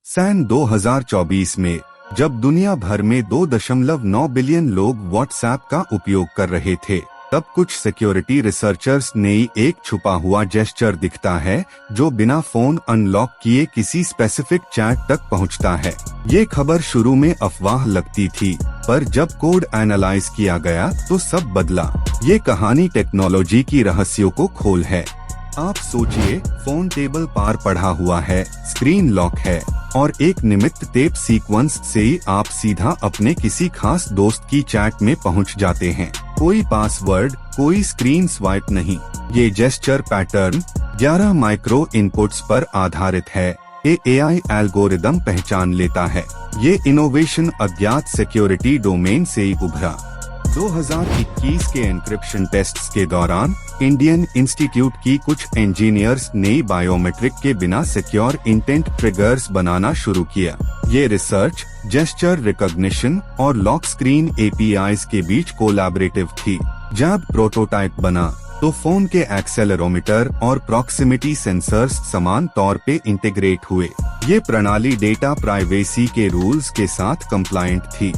सन 2024 में जब दुनिया भर में 2.9 बिलियन लोग व्हाट्सएप का उपयोग कर रहे थे, तब कुछ सिक्योरिटी रिसर्चर्स ने एक छुपा हुआ जेस्चर दिखता है जो बिना फोन अनलॉक किए किसी स्पेसिफिक चैट तक पहुंचता है। ये खबर शुरू में अफवाह लगती थी, पर जब कोड एनालाइज किया गया तो सब बदला। ये कहानी टेक्नोलॉजी की रहस्यों को खोल है। आप सोचिए, फोन टेबल पार पढ़ा हुआ है, स्क्रीन लॉक है और एक निमित्त टेप सीक्वेंस से ही आप सीधा अपने किसी खास दोस्त की चैट में पहुंच जाते हैं। कोई पासवर्ड, कोई स्क्रीन स्वाइप नहीं। ये जेस्चर पैटर्न 11 माइक्रो इनपुट्स पर आधारित है। एआई एल्गोरिदम पहचान लेता है। ये इनोवेशन अज्ञात सिक्योरिटी डोमेन से ही उभरा। 2021 के एन्क्रिप्शन टेस्ट्स के दौरान इंडियन इंस्टीट्यूट की कुछ इंजीनियर्स ने बायोमेट्रिक के बिना सिक्योर इंटेंट ट्रिगर्स बनाना शुरू किया। ये रिसर्च जेस्चर रिकॉग्निशन और लॉक स्क्रीन एपीआईज के बीच कोलैबोरेटिव थी। जब प्रोटोटाइप बना तो फोन के एक्सेलेरोमीटर और प्रॉक्सिमिटी सेंसर्स समान तौर पे इंटीग्रेट हुए। ये प्रणाली डेटा प्राइवेसी के रूल्स के साथ कंप्लायंट थी।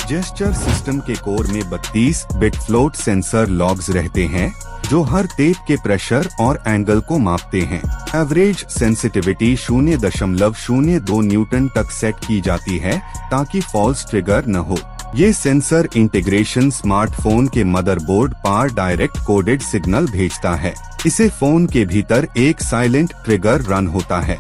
जेस्चर सिस्टम के कोर में 32 बिट फ्लोट सेंसर लॉग्स रहते हैं जो हर टेप के प्रेशर और एंगल को मापते हैं। एवरेज सेंसिटिविटी 0.02 न्यूटन तक सेट की जाती है ताकि फॉल्स ट्रिगर न हो। ये सेंसर इंटीग्रेशन स्मार्टफोन के मदरबोर्ड पर डायरेक्ट कोडेड सिग्नल भेजता है। इसे फोन के भीतर एक साइलेंट ट्रिगर रन होता है।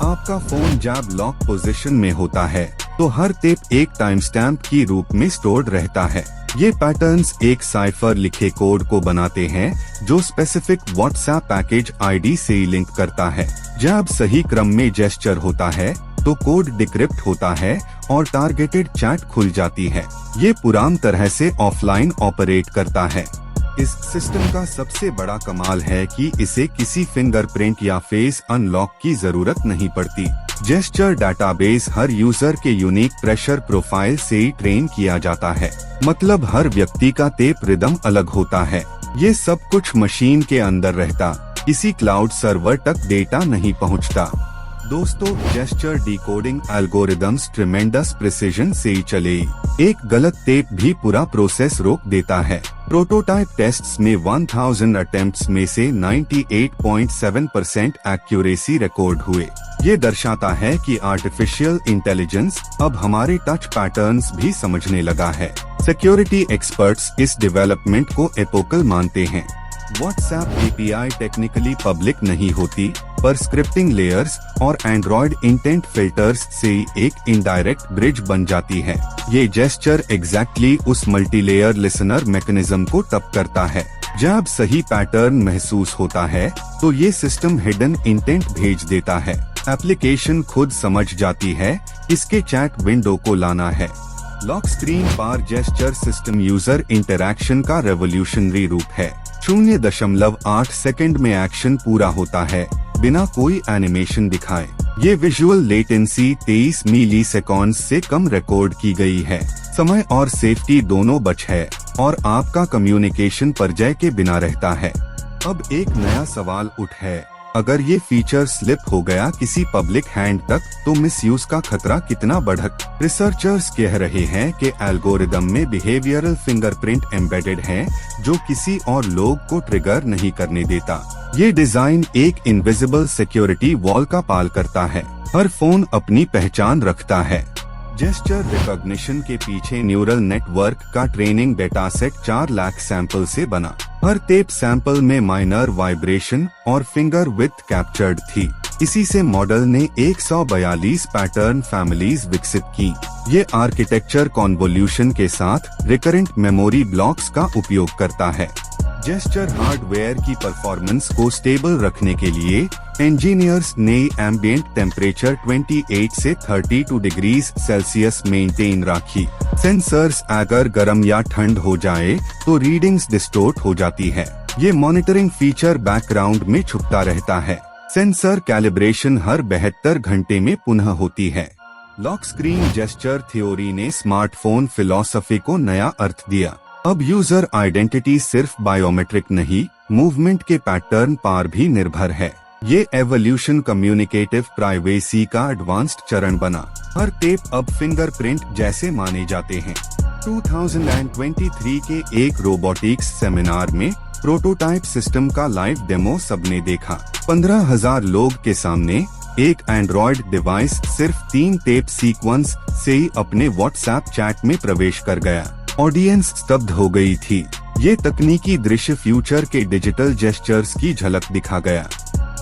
आपका फोन जब लॉक पोजीशन में होता है तो हर टेप एक टाइम स्टैम्प की रूप में स्टोर्ड रहता है। ये पैटर्न्स एक साइफर लिखे कोड को बनाते हैं जो स्पेसिफिक व्हाट्सएप पैकेज आईडी से लिंक करता है। जब सही क्रम में जेस्चर होता है तो कोड डिक्रिप्ट होता है और टारगेटेड चैट खुल जाती है। ये पूरी तरह से ऑफलाइन ऑपरेट करता है। इस सिस्टम का सबसे बड़ा कमाल है कि इसे किसी फिंगरप्रिंट या फेस अनलॉक की जरूरत नहीं पड़ती। जेस्चर डाटाबेस हर यूजर के यूनिक प्रेशर प्रोफाइल से ही ट्रेन किया जाता है। मतलब हर व्यक्ति का टेप रिदम अलग होता है। ये सब कुछ मशीन के अंदर रहता, किसी क्लाउड सर्वर तक डेटा नहीं पहुंचता। दोस्तों, gesture decoding algorithms tremendous precision से ही चले। एक गलत टेप भी पूरा प्रोसेस रोक देता है। प्रोटोटाइप टेस्ट्स में 1000 अटेम्प्ट्स में से 98.7% एक्यूरेसी रिकॉर्ड हुए। ये दर्शाता है कि आर्टिफिशियल इंटेलिजेंस अब हमारे टच पैटर्न्स भी समझने लगा है। सिक्योरिटी एक्सपर्ट्स इस डेवलपमेंट को एपोकल मानते हैं। व्हाट्सएप एपीआई टेक्निकली पब्लिक नहीं होती, पर स्क्रिप्टिंग लेयर्स और एंड्रॉयड इंटेंट फिल्टर्स से एक इनडायरेक्ट ब्रिज बन जाती है। ये जेस्चर एग्जैक्टली उस मल्टीलेयर लिसनर मैकेनिज्म को टप करता है। जब सही पैटर्न महसूस होता है तो ये सिस्टम हिडन इंटेंट भेज देता है। एप्लीकेशन खुद समझ जाती है इसके चैट विंडो को लाना है। लॉक स्क्रीन पर जेस्चर सिस्टम यूजर इंटरैक्शन का रेवोल्यूशनरी रूप है। 0.8 सेकंड में एक्शन पूरा होता है बिना कोई एनिमेशन दिखाए। ये विजुअल लेटेंसी 23 मिलीसेकंड से कम रिकॉर्ड की गई है। समय और सेफ्टी दोनों बच है और आपका कम्युनिकेशन परिचय के बिना रहता है। अब एक नया सवाल उठ है, अगर ये फीचर स्लिप हो गया किसी पब्लिक हैंड तक तो मिसयूज का खतरा कितना बढ़त। रिसर्चर्स कह रहे हैं कि एल्गोरिदम में बिहेवियरल फिंगरप्रिंट एम्बेडेड है जो किसी और लोग को ट्रिगर नहीं करने देता। ये डिजाइन एक इनविजिबल सिक्योरिटी वॉल का पाल करता है। हर फोन अपनी पहचान रखता है। जेस्चर रिकॉग्निशन के पीछे न्यूरल नेटवर्क का training data set 4 lakh sample से बना। हर टेप सैंपल में माइनर वाइब्रेशन और फिंगर विड्थ कैप्चर्ड थी। इसी से मॉडल ने 142 पैटर्न फैमिलीज विकसित की। ये आर्किटेक्चर कॉन्वोल्यूशन के साथ रिकरेंट मेमोरी ब्लॉक्स का उपयोग करता है। जेस्चर हार्डवेयर की परफॉर्मेंस को स्टेबल रखने के लिए इंजीनियर्स ने एम्बिएंट टेम्परेचर 28 से 32 डिग्री सेल्सियस मेंटेन रखी। सेंसर्स अगर गर्म या ठंड हो जाए तो रीडिंग्स डिस्टोर्ट हो जाती है। ये मॉनिटरिंग फीचर बैकग्राउंड में छुपता रहता है। सेंसर कैलिब्रेशन हर 72 घंटे में पुनः होती है। लॉक स्क्रीन जेस्चर थ्योरी ने स्मार्टफोन फिलॉसफी को नया अर्थ दिया। अब यूजर आइडेंटिटी सिर्फ बायोमेट्रिक नहीं, मूवमेंट के पैटर्न पर भी निर्भर है। ये एवोल्यूशन कम्युनिकेटिव प्राइवेसी का एडवांस्ड चरण बना। हर टेप अब फिंगरप्रिंट जैसे माने जाते हैं। 2023 के एक रोबोटिक्स सेमिनार में प्रोटोटाइप सिस्टम का लाइव डेमो सबने देखा। 15,000 लोग के सामने एक एंड्रॉयड डिवाइस सिर्फ 3 टेप सीक्वेंस से ही अपने व्हाट्सएप चैट में प्रवेश कर गया। ऑडियंस स्तब्ध हो गई थी। ये तकनीकी दृश्य फ्यूचर के डिजिटल जेस्चर्स की झलक दिखा गया।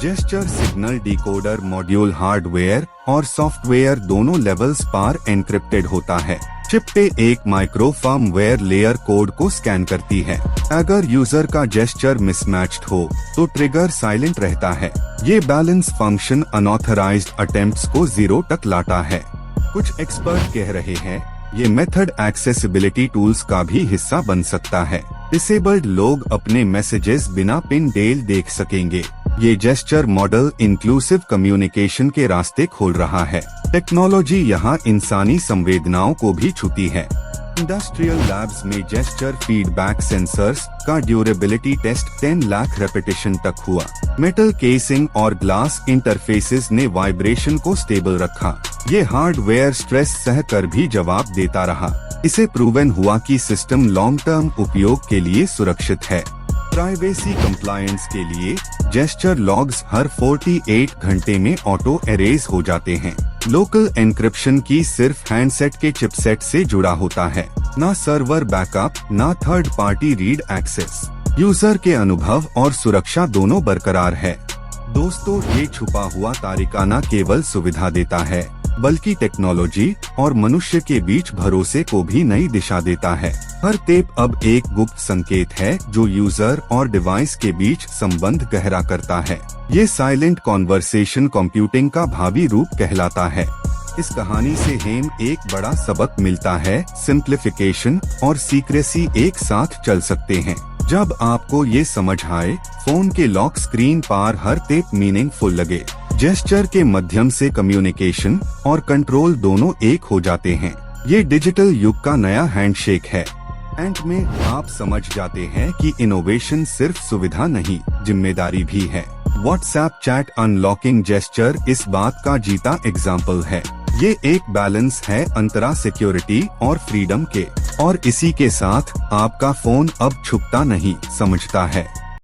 Gesture signal decoder module hardware और सॉफ्टवेयर दोनों लेवल्स पर एन्क्रिप्टेड होता है। चिप पे एक माइक्रो फर्मवेयर लेयर कोड को स्कैन करती है। अगर यूजर का जेस्चर मिसमैच्ड हो तो ट्रिगर साइलेंट रहता है। ये बैलेंस फंक्शन अनऑथराइज्ड अटेम्प्ट्स को 0 तक लाता है। कुछ एक्सपर्ट कह रहे हैं ये मेथड एक्सेसिबिलिटी टूल्स का भी हिस्सा बन सकता है। डिसेबल्ड लोग अपने मैसेजेस बिना पिन डेल देख सकेंगे। ये जेस्चर मॉडल इंक्लूसिव कम्युनिकेशन के रास्ते खोल रहा है। टेक्नोलॉजी यहाँ इंसानी संवेदनाओं को भी छूती है। इंडस्ट्रियल लैब्स में जेस्चर फीडबैक सेंसर्स का ड्यूरेबिलिटी टेस्ट 10 लाख रेपिटेशन तक हुआ। मेटल केसिंग और ग्लास इंटरफेसेस ने वाइब्रेशन को स्टेबल रखा। ये हार्डवेयर स्ट्रेस सहकर भी जवाब देता रहा। इसे प्रूवन हुआ कि सिस्टम लॉन्ग टर्म उपयोग के लिए सुरक्षित है। प्राइवेसी कंप्लायंस के लिए जेस्चर लॉग्स हर 48 घंटे में ऑटो एरेज हो जाते हैं। लोकल एन्क्रिप्शन की सिर्फ हैंडसेट के चिपसेट से जुड़ा होता है। ना सर्वर बैकअप, ना third party read access. User के अनुभव और सुरक्षा दोनों बरकरार है। दोस्तों, ये छुपा हुआ तारिकाना केवल सुविधा देता है, बल्कि टेक्नोलॉजी और मनुष्य के बीच भरोसे को भी नई दिशा देता है। हर टेप अब एक गुप्त संकेत है जो यूजर और डिवाइस के बीच संबंध गहरा करता है। ये साइलेंट कॉन्वर्सेशन कंप्यूटिंग का भावी रूप कहलाता है। इस कहानी से हमें एक बड़ा सबक मिलता है, सिंप्लिफिकेशन और सीक्रेसी एक साथ चल सकते हैं। जब आपको ये समझ आए, फोन के लॉक स्क्रीन पर हर टेप मीनिंगफुल लगे। जेस्चर के माध्यम से कम्युनिकेशन और कंट्रोल दोनों एक हो जाते हैं। ये डिजिटल युग का नया हैंडशेक है। एंड में आप समझ जाते हैं कि इनोवेशन सिर्फ सुविधा नहीं, जिम्मेदारी भी है। व्हाट्सएप चैट अनलॉकिंग जेस्चर इस बात का जीता एग्जाम्पल है। ये एक बैलेंस है अंतरा सिक्योरिटी और फ्रीडम के, और इसी के साथ आपका फोन अब छुपता नहीं, समझता है।